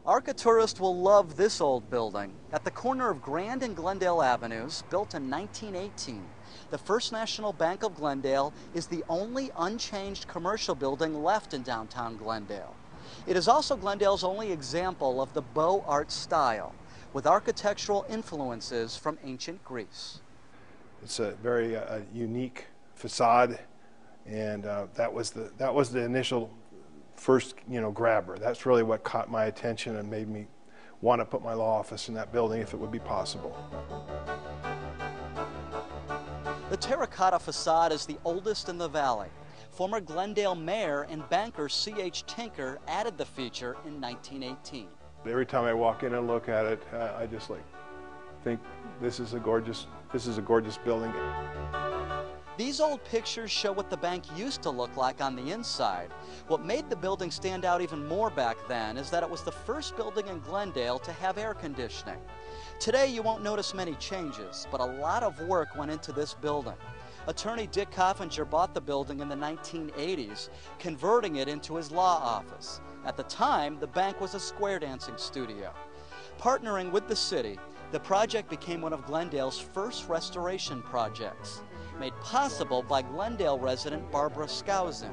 Architourists will love this old building. At the corner of Grand and Glendale Avenues, built in 1918, the First National Bank of Glendale is the only unchanged commercial building left in downtown Glendale. It is also Glendale's only example of the Beaux Arts style, with architectural influences from ancient Greece. It's a very unique facade, and that was the initial first grabber. That's really what caught my attention and made me want to put my law office in that building if it would be possible. The terracotta facade is the oldest in the valley. Former Glendale mayor and banker C.H. Tinker added the feature in 1918. Every time I walk in and look at it, I just think this is a gorgeous building. These old pictures show what the bank used to look like on the inside. What made the building stand out even more back then is that it was the first building in Glendale to have air conditioning. Today you won't notice many changes, but a lot of work went into this building. Attorney Dick Coffinger bought the building in the 1980s, converting it into his law office. At the time, the bank was a square dancing studio. Partnering with the city, the project became one of Glendale's first restoration projects, made possible by Glendale resident Barbara Skousen.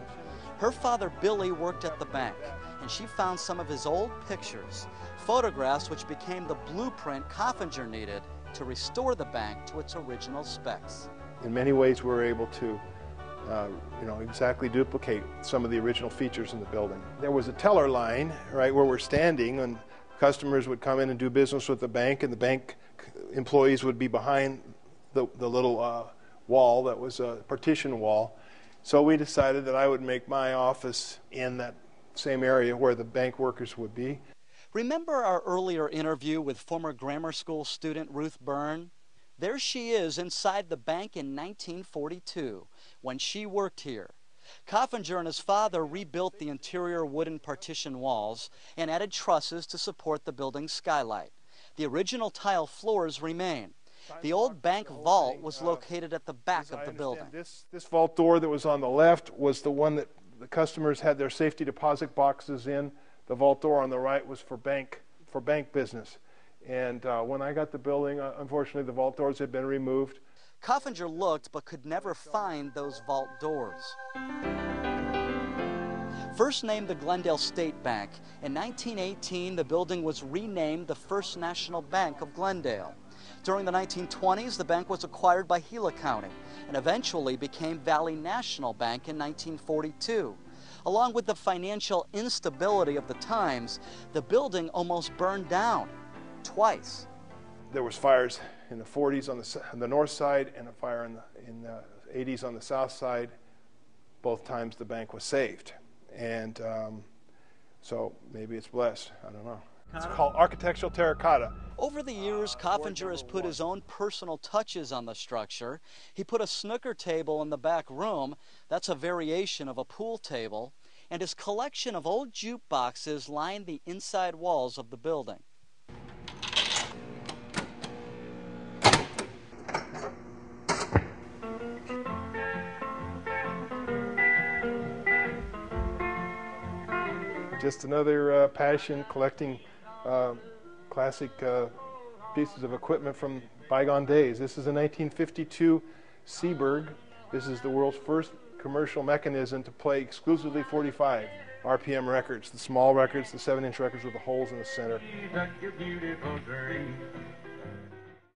Her father Billy worked at the bank, and she found some of his old pictures, photographs which became the blueprint Coffinger needed to restore the bank to its original specs. In many ways, we were able to exactly duplicate some of the original features in the building. There was a teller line right where we're standing, and customers would come in and do business with the bank, and the bank employees would be behind the little wall that was a partition wall. So we decided that I would make my office in that same area where the bank workers would be. Remember our earlier interview with former grammar school student Ruth Byrne? There she is inside the bank in 1942 when she worked here. Coffinger and his father rebuilt the interior wooden partition walls and added trusses to support the building's skylight. The original tile floors remain. The old bank vault was located at the back of the building. This vault door that was on the left was the one that the customers had their safety deposit boxes in. The vault door on the right was for bank business. And when I got the building, unfortunately, the vault doors had been removed. Coffinger looked but could never find those vault doors. First named the Glendale State Bank, in 1918 the building was renamed the First National Bank of Glendale. During the 1920s, the bank was acquired by Gila County and eventually became Valley National Bank in 1942. Along with the financial instability of the times, the building almost burned down twice. There was fires in the 40s on the north side and a fire in the 80s on the south side. Both times the bank was saved. And so maybe it's blessed. I don't know. It's called architectural terracotta. Over the years, Coffinger has put his own personal touches on the structure. He put a snooker table in the back room. That's a variation of a pool table. And his collection of old jukeboxes line the inside walls of the building. Just another passion, collecting classic pieces of equipment from bygone days. This is a 1952 Seaberg. This is the world's first commercial mechanism to play exclusively 45 RPM records, the small records, the 7-inch records with the holes in the center.